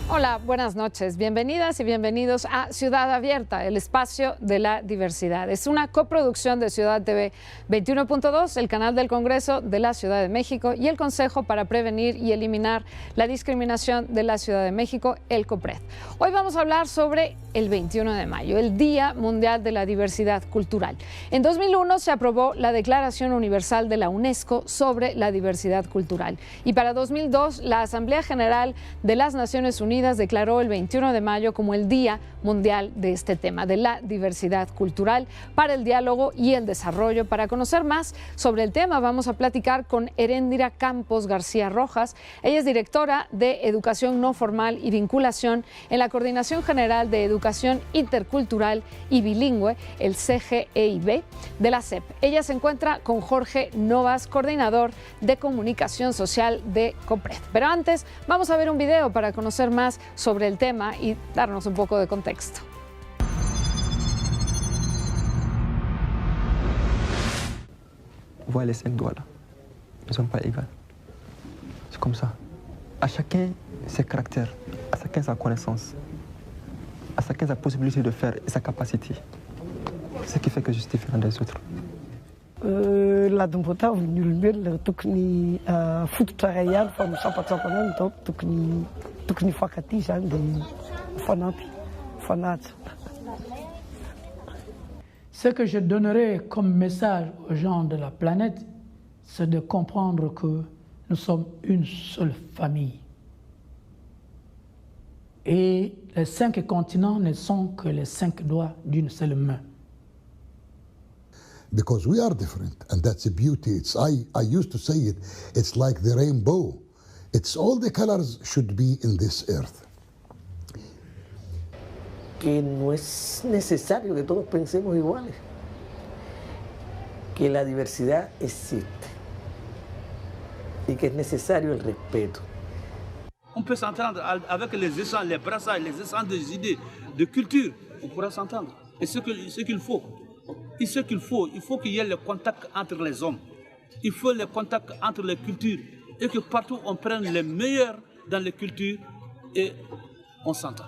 Hola, buenas noches. Bienvenidas y bienvenidos a Ciudad Abierta, el espacio de la diversidad. Es una coproducción de Ciudad TV 21.2, el canal del Congreso de la Ciudad de México y el Consejo para Prevenir y Eliminar la Discriminación de la Ciudad de México, el COPRED. Hoy vamos a hablar sobre el 21 de mayo, el Día Mundial de la Diversidad Cultural. En 2001 se aprobó la Declaración Universal de la UNESCO sobre la diversidad cultural y para 2002 la Asamblea General de las Naciones Unidas declaró el 21 de mayo como el Día Mundial de este tema, de la diversidad cultural, para el diálogo y el desarrollo. Para conocer más sobre el tema, vamos a platicar con Heréndira Campos García Rojas. Ella es directora de Educación No Formal y Vinculación en la Coordinación General de Educación Intercultural y Bilingüe, el CGEIB, de la SEP. Ella se encuentra con Jorge Novas, coordinador de Comunicación Social de COPRED. Pero antes, vamos a ver un video para conocer más sobre el tema y darnos un poco de contexto. Voilà les 5 doigts là, ils ne sont pas égaux. C'est comme ça. À chacun ses caractères, à chacun sa connaissance, à chacun sa possibilité de faire et sa capacité. C'est ce qui fait que je suis différent des autres. La dumpota nyolombelona tokony fototra ihany fa misampatsapana any donc tokony fankaty zany dia fanampy. Ce que je donnerais comme message aux gens de la planète, c'est de comprendre que nous sommes une seule famille. Et les 5 continents ne sont que les 5 doigts d'une seule main. Because we are different, and that's the beauty. I used to say it, it's like the rainbow. It's all the colors should be in this earth. Que no es necesario que todos pensemos iguales, que la diversidad existe y que es necesario el respeto. On peut s'entendre avec les échanges, les brassages, les échanges des idées, de culture, on pourra s'entendre. Et ce qu'il faut. Il faut qu'il y ait le contact entre les hommes. Il faut le contact entre les cultures. Et que partout on prenne les meilleurs dans les cultures et on s'entend.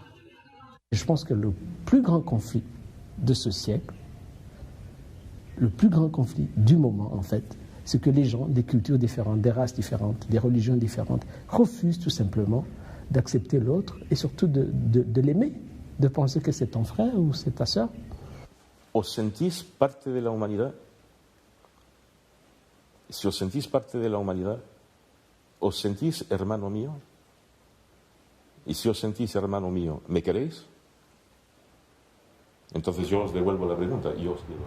Je pense que le plus grand conflit de ce siècle, le plus grand conflit du moment en fait, c'est que les gens des cultures différentes, des races différentes, des religions différentes refusent tout simplement d'accepter l'autre et surtout de l'aimer, de penser que c'est ton frère ou c'est ta sœur. ¿Os sentís parte de la humanidad? Si os sentís parte de la humanidad, ¿os sentís hermano mío? Y si os sentís hermano mío, ¿me queréis? Entonces yo os devuelvo la pregunta y os digo.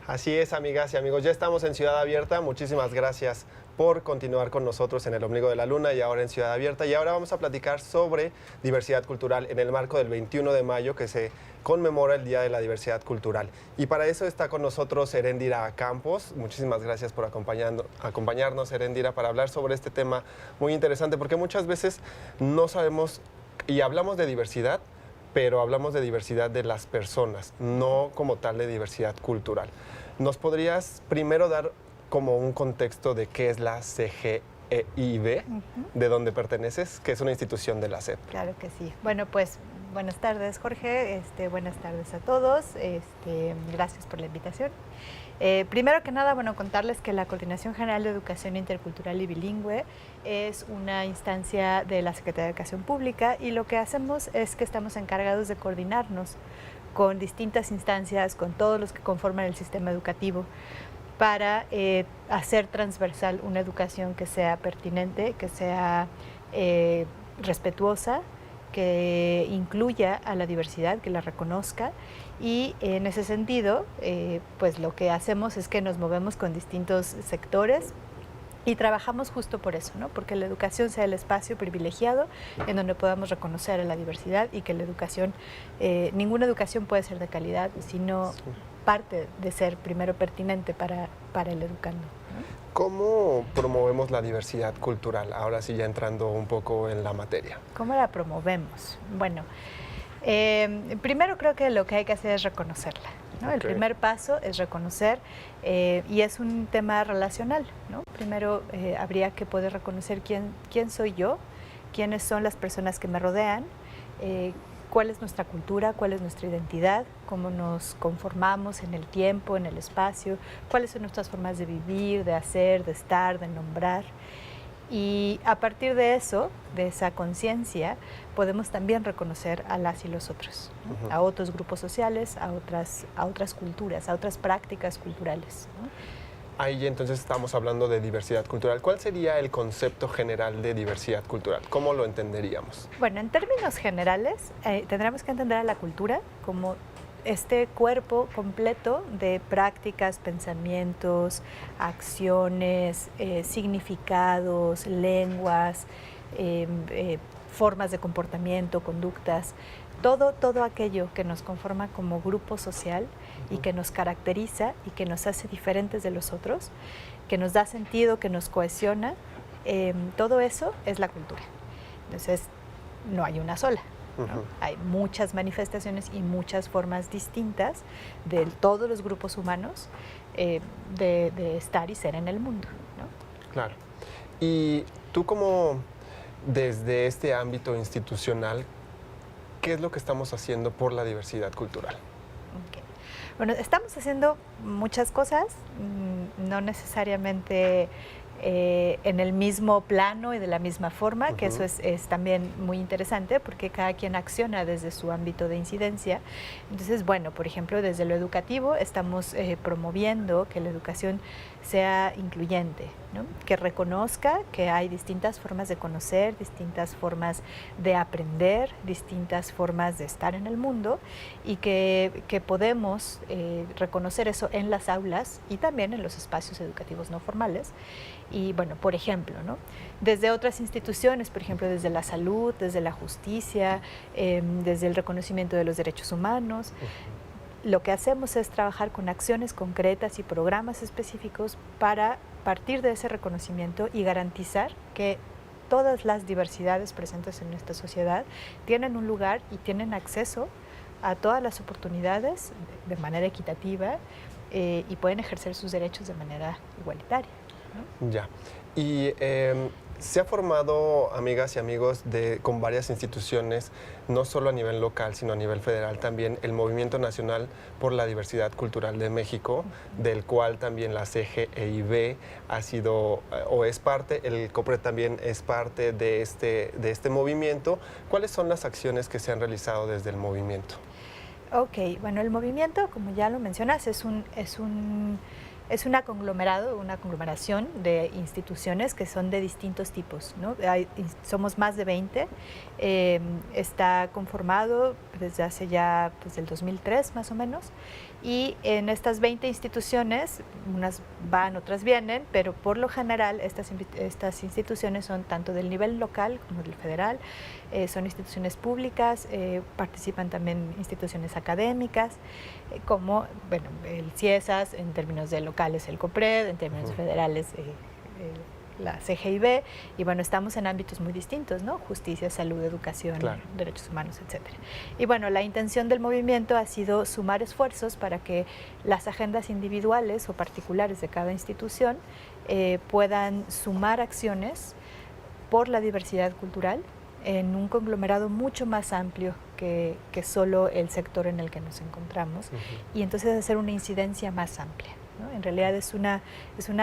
Así es, amigas y amigos, ya estamos en Ciudad Abierta. Muchísimas gracias por continuar con nosotros en El Ombligo de la Luna y ahora en Ciudad Abierta. Y ahora vamos a platicar sobre diversidad cultural en el marco del 21 de mayo que se conmemora el Día de la Diversidad Cultural. Y para eso está con nosotros Heréndira Campos. Muchísimas gracias por acompañarnos, Heréndira, para hablar sobre este tema muy interesante, porque muchas veces no sabemos y hablamos de diversidad, pero hablamos de diversidad de las personas, no como tal de diversidad cultural. ¿Nos podrías primero dar como un contexto de qué es la CGEIB, de dónde perteneces, que es una institución de la SEP? Claro que sí. Bueno, pues buenas tardes, Jorge. Buenas tardes a todos. Gracias por la invitación. Primero que nada, bueno, contarles que la Coordinación General de Educación Intercultural y Bilingüe es una instancia de la Secretaría de Educación Pública y lo que hacemos es que estamos encargados de coordinarnos con distintas instancias, con todos los que conforman el sistema educativo, para hacer transversal una educación que sea pertinente, que sea respetuosa, que incluya a la diversidad, que la reconozca. Y en ese sentido, pues lo que hacemos es que nos movemos con distintos sectores y trabajamos justo por eso, ¿no? Porque la educación sea el espacio privilegiado en donde podamos reconocer a la diversidad y que la educación, ninguna educación puede ser de calidad, sino parte de ser primero pertinente para el educando, ¿no? ¿Cómo promovemos la diversidad cultural? Ahora sí, ya entrando un poco en la materia. ¿Cómo la promovemos? Bueno, primero creo que lo que hay que hacer es reconocerla, ¿no? Okay. El primer paso es reconocer y es un tema relacional, ¿no? Primero habría que poder reconocer quién soy yo, quiénes son las personas que me rodean, cuál es nuestra cultura, cuál es nuestra identidad, cómo nos conformamos en el tiempo, en el espacio, cuáles son nuestras formas de vivir, de hacer, de estar, de nombrar. Y a partir de eso, de esa conciencia, podemos también reconocer a las y los otros, ¿no? A otros grupos sociales, a otras culturas, a otras prácticas culturales, ¿no? Ahí entonces estamos hablando de diversidad cultural. ¿Cuál sería el concepto general de diversidad cultural? ¿Cómo lo entenderíamos? Bueno, en términos generales, tendremos que entender a la cultura como este cuerpo completo de prácticas, pensamientos, acciones, significados, lenguas, formas de comportamiento, conductas, todo aquello que nos conforma como grupo social y que nos caracteriza y que nos hace diferentes de los otros, que nos da sentido, que nos cohesiona, todo eso es la cultura. Entonces, no hay una sola. ¿no? Hay muchas manifestaciones y muchas formas distintas de todos los grupos humanos de estar y ser en el mundo, ¿no? Claro. Y tú como desde este ámbito institucional, ¿qué es lo que estamos haciendo por la diversidad cultural? Okay. Bueno, estamos haciendo muchas cosas, no necesariamente en el mismo plano y de la misma forma, que eso es también muy interesante porque cada quien acciona desde su ámbito de incidencia. Entonces, bueno, por ejemplo, desde lo educativo estamos promoviendo que la educación sea incluyente, ¿no? Que reconozca que hay distintas formas de conocer, distintas formas de aprender, distintas formas de estar en el mundo y que podemos reconocer eso en las aulas y también en los espacios educativos no formales. Y bueno, por ejemplo, ¿no? Desde otras instituciones, por ejemplo, desde la salud, desde la justicia, desde el reconocimiento de los derechos humanos, lo que hacemos es trabajar con acciones concretas y programas específicos para partir de ese reconocimiento y garantizar que todas las diversidades presentes en nuestra sociedad tienen un lugar y tienen acceso a todas las oportunidades de manera equitativa y pueden ejercer sus derechos de manera igualitaria, ¿no? Ya. Y se ha formado, amigas y amigos, con varias instituciones, no solo a nivel local, sino a nivel federal también, el Movimiento Nacional por la Diversidad Cultural de México, del cual también la CGEIB ha sido o es parte, el COPRED también es parte de este movimiento. ¿Cuáles son las acciones que se han realizado desde el movimiento? Ok, bueno, el movimiento, como ya lo mencionas, es una conglomeración de instituciones que son de distintos tipos, ¿no? Somos más de 20, está conformado desde hace ya el 2003 más o menos, y en estas 20 instituciones, unas van, otras vienen, pero por lo general estas instituciones son tanto del nivel local como del federal, son instituciones públicas, participan también instituciones académicas, como bueno, el CIESAS, en términos de locales el COPRED, en términos federales la CGIB, y bueno, estamos en ámbitos muy distintos, ¿no? Justicia, salud, educación, claro, derechos humanos, etcétera. Y bueno, la intención del movimiento ha sido sumar esfuerzos para que las agendas individuales o particulares de cada institución puedan sumar acciones por la diversidad cultural en un conglomerado mucho más amplio que solo el sector en el que nos encontramos, y entonces hacer una incidencia más amplia, ¿no? En realidad es una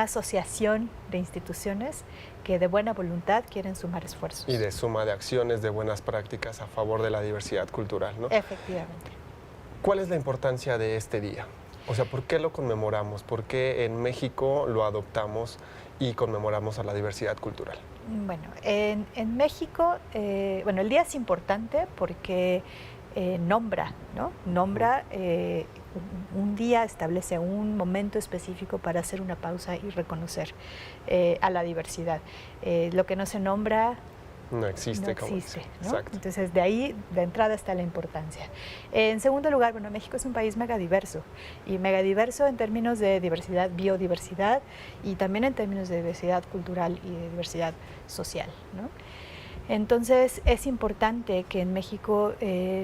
asociación de instituciones que de buena voluntad quieren sumar esfuerzos. Y de suma de acciones, de buenas prácticas a favor de la diversidad cultural, ¿no? Efectivamente. ¿Cuál es la importancia de este día? O sea, ¿por qué lo conmemoramos? ¿Por qué en México lo adoptamos y conmemoramos a la diversidad cultural? Bueno, en México, bueno, el día es importante porque nombra, ¿no? Nombra un día, establece un momento específico para hacer una pausa y reconocer a la diversidad. Lo que no se nombra no existe, ¿no? Exacto. Entonces, de ahí, de entrada, está la importancia. En segundo lugar, bueno, México es un país megadiverso, y megadiverso en términos de diversidad, biodiversidad, y también en términos de diversidad cultural y de diversidad social, ¿no? Entonces, es importante que en México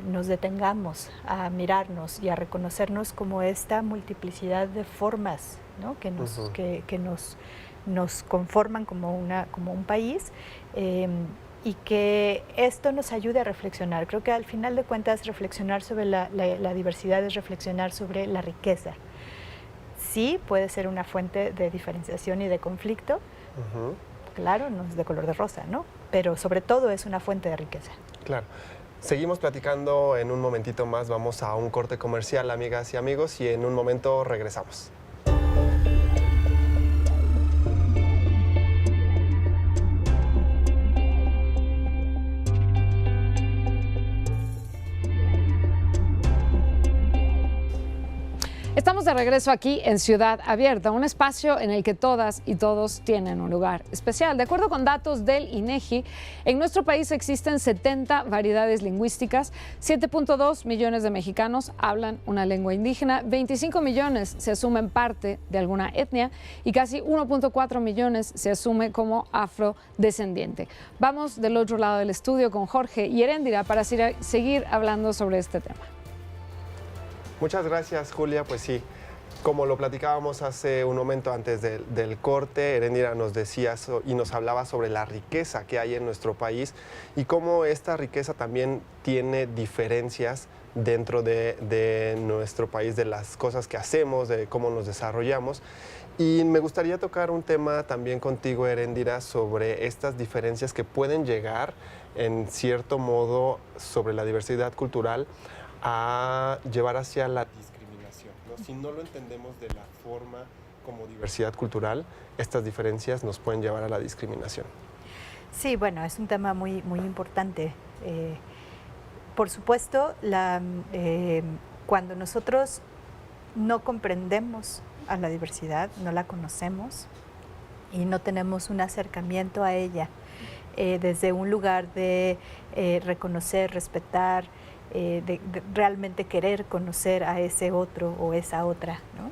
nos detengamos a mirarnos y a reconocernos como esta multiplicidad de formas, ¿no? que nos conforman como un país, y que esto nos ayude a reflexionar. Creo que al final de cuentas reflexionar sobre la diversidad es reflexionar sobre la riqueza. Sí, puede ser una fuente de diferenciación y de conflicto, claro, no es de color de rosa, ¿no? Pero sobre todo es una fuente de riqueza. Claro. Seguimos platicando en un momentito más, vamos a un corte comercial, amigas y amigos, y en un momento regresamos. Estamos de regreso aquí en Ciudad Abierta, un espacio en el que todas y todos tienen un lugar especial. De acuerdo con datos del INEGI, en nuestro país existen 70 variedades lingüísticas, 7.2 millones de mexicanos hablan una lengua indígena, 25 millones se asumen parte de alguna etnia y casi 1.4 millones se asume como afrodescendiente. Vamos del otro lado del estudio con Jorge y Heréndira para seguir hablando sobre este tema. Muchas gracias, Julia. Pues sí, como lo platicábamos hace un momento antes del corte, Heréndira nos decía y nos hablaba sobre la riqueza que hay en nuestro país y cómo esta riqueza también tiene diferencias dentro de nuestro país, de las cosas que hacemos, de cómo nos desarrollamos. Y me gustaría tocar un tema también contigo, Heréndira, sobre estas diferencias que pueden llegar, en cierto modo, sobre la diversidad cultural, a llevar hacia la discriminación, ¿no? Si no lo entendemos de la forma como diversidad cultural, estas diferencias nos pueden llevar a la discriminación. Sí, bueno, es un tema muy importante. Por supuesto, cuando nosotros no comprendemos a la diversidad, no la conocemos y no tenemos un acercamiento a ella desde un lugar de reconocer, respetar, de realmente querer conocer a ese otro o esa otra, ¿no?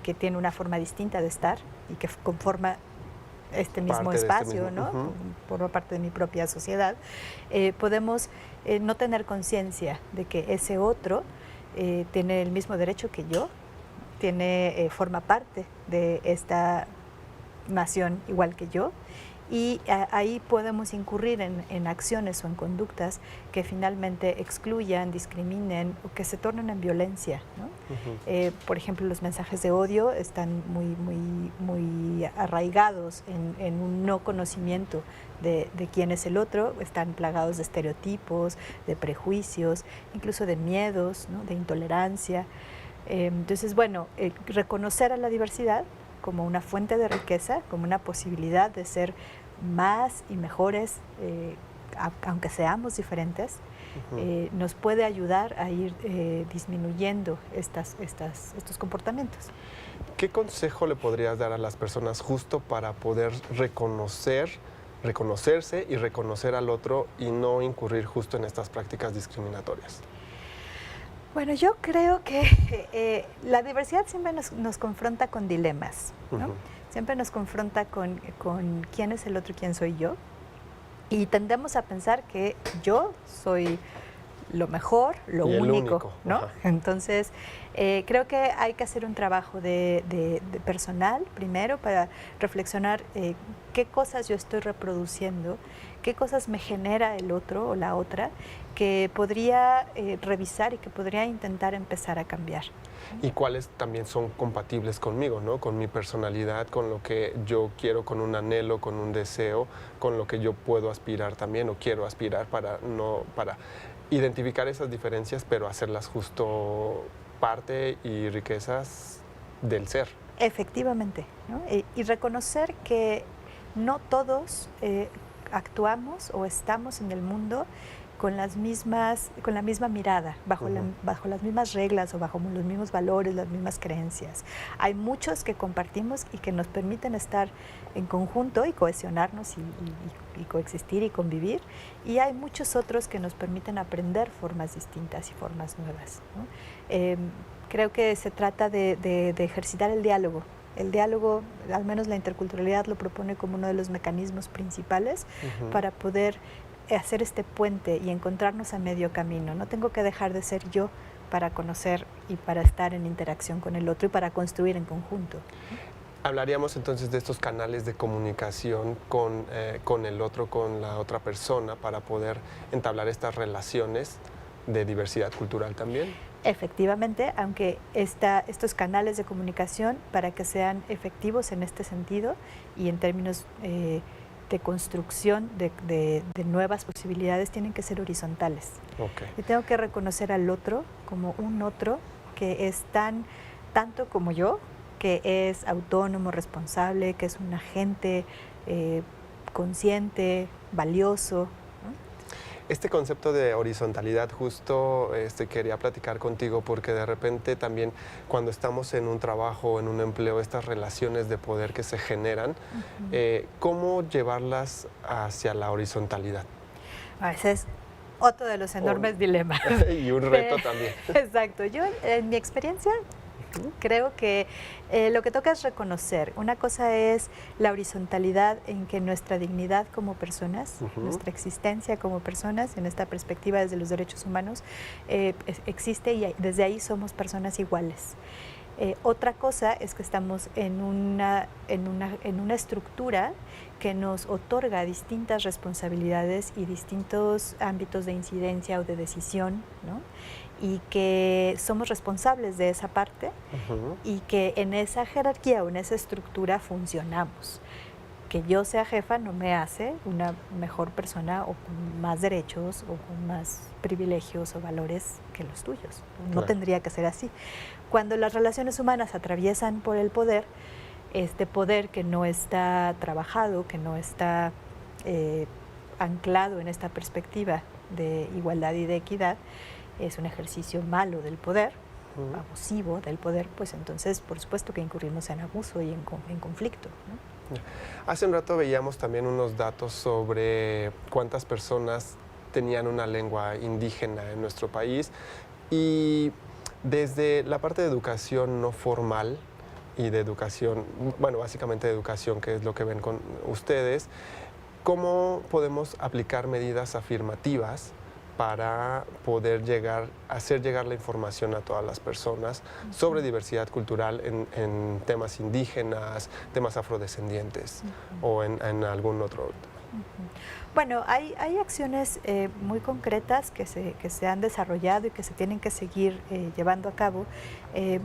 Que tiene una forma distinta de estar y que conforma este mismo espacio, ¿no? Por parte de mi propia sociedad, podemos no tener conciencia de que ese otro tiene el mismo derecho que yo, forma parte de esta nación igual que yo, y ahí podemos incurrir en acciones o en conductas que finalmente excluyan, discriminen o que se tornen en violencia, ¿no? Por ejemplo, los mensajes de odio están muy arraigados en un no conocimiento de quién es el otro, están plagados de estereotipos, de prejuicios, incluso de miedos, ¿no? De intolerancia. Entonces, bueno, reconocer a la diversidad como una fuente de riqueza, como una posibilidad de ser más y mejores, aunque seamos diferentes, nos puede ayudar a ir disminuyendo estos comportamientos. ¿Qué consejo le podrías dar a las personas justo para poder reconocerse y reconocer al otro y no incurrir justo en estas prácticas discriminatorias? Bueno, yo creo que la diversidad siempre nos confronta con dilemas, ¿no? Siempre nos confronta con quién es el otro y quién soy yo. Y tendemos a pensar que yo soy lo mejor, lo único, ¿no? Ajá. Entonces, creo que hay que hacer un trabajo de personal primero para reflexionar qué cosas yo estoy reproduciendo, qué cosas me genera el otro o la otra, que podría revisar y que podría intentar empezar a cambiar. Y cuáles también son compatibles conmigo, ¿no? Con mi personalidad, con lo que yo quiero, con un anhelo, con un deseo, con lo que yo puedo aspirar también o quiero aspirar para identificar esas diferencias, pero hacerlas justo parte y riquezas del ser. Efectivamente, ¿no? Y reconocer que no todos actuamos o estamos en el mundo con la misma mirada, bajo las mismas reglas o bajo los mismos valores, las mismas creencias. Hay muchos que compartimos y que nos permiten estar en conjunto y cohesionarnos y coexistir y convivir, y hay muchos otros que nos permiten aprender formas distintas y formas nuevas, ¿no? Creo que se trata de ejercitar el diálogo. El diálogo, al menos la interculturalidad lo propone como uno de los mecanismos principales para poder hacer este puente y encontrarnos a medio camino. No tengo que dejar de ser yo para conocer y para estar en interacción con el otro y para construir en conjunto. Hablaríamos entonces de estos canales de comunicación con el otro, con la otra persona, para poder entablar estas relaciones de diversidad cultural también. Efectivamente, aunque estos canales de comunicación, para que sean efectivos en este sentido y en términos de construcción de nuevas posibilidades, tienen que ser horizontales. Okay. Yo tengo que reconocer al otro como un otro que es tanto como yo, que es autónomo, responsable, que es un agente consciente, valioso. Este concepto de horizontalidad justo quería platicar contigo, porque de repente también cuando estamos en un trabajo, en un empleo, estas relaciones de poder que se generan, ¿cómo llevarlas hacia la horizontalidad? Ese es otro de los enormes dilemas. Y un reto también. Exacto. Yo, en mi experiencia, creo que lo que toca es reconocer. Una cosa es la horizontalidad en que nuestra dignidad como personas, nuestra existencia como personas, en esta perspectiva desde los derechos humanos, existe y desde ahí somos personas iguales. Otra cosa es que estamos en una estructura que nos otorga distintas responsabilidades y distintos ámbitos de incidencia o de decisión, ¿no? Y que somos responsables de esa parte y que en esa jerarquía o en esa estructura funcionamos. Que yo sea jefa no me hace una mejor persona o con más derechos o con más privilegios o valores que los tuyos. No Claro. tendría que ser así. Cuando las relaciones humanas atraviesan por el poder, este poder que no está trabajado, que no está anclado en esta perspectiva de igualdad y de equidad, es un ejercicio malo del poder, abusivo del poder, pues entonces por supuesto que incurrimos en abuso y en conflicto, ¿no? Hace un rato veíamos también unos datos sobre cuántas personas tenían una lengua indígena en nuestro país, y desde la parte de educación no formal y de educación, bueno, básicamente de educación, que es lo que ven con ustedes, ¿cómo podemos aplicar medidas afirmativas para poder hacer llegar la información a todas las personas sobre diversidad cultural en temas indígenas, temas afrodescendientes o en algún otro? Bueno, hay acciones muy concretas que se han desarrollado y que se tienen que seguir llevando a cabo.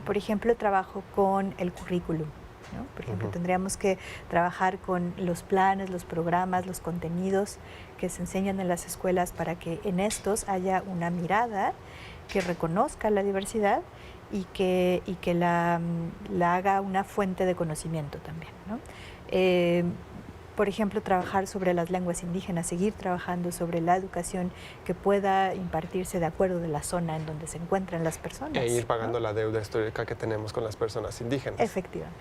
Por ejemplo, trabajo con el currículum, ¿no? Por ejemplo, tendríamos que trabajar con los planes, los programas, los contenidos que se enseñan en las escuelas, para que en estos haya una mirada que reconozca la diversidad y que la haga una fuente de conocimiento también, ¿no? Por ejemplo, trabajar sobre las lenguas indígenas, seguir trabajando sobre la educación que pueda impartirse de acuerdo de la zona en donde se encuentran las personas. E ir pagando, ¿no?, la deuda histórica que tenemos con las personas indígenas. Efectivamente.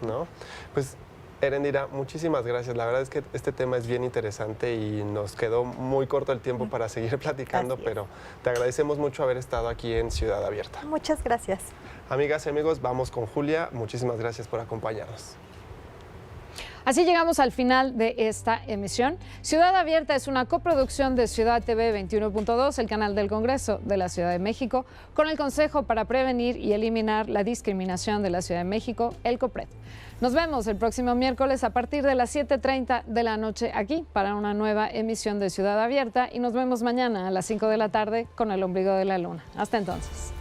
¿No? Pues, Erendira, muchísimas gracias. La verdad es que este tema es bien interesante y nos quedó muy corto el tiempo para seguir platicando, pero te agradecemos mucho haber estado aquí en Ciudad Abierta. Muchas gracias. Amigas y amigos, vamos con Julia. Muchísimas gracias por acompañarnos. Así llegamos al final de esta emisión. Ciudad Abierta es una coproducción de Ciudad TV 21.2, el canal del Congreso de la Ciudad de México, con el Consejo para Prevenir y Eliminar la Discriminación de la Ciudad de México, el COPRED. Nos vemos el próximo miércoles a partir de las 7:30 de la noche aquí para una nueva emisión de Ciudad Abierta, y nos vemos mañana a las 5 de la tarde con El Ombligo de la Luna. Hasta entonces.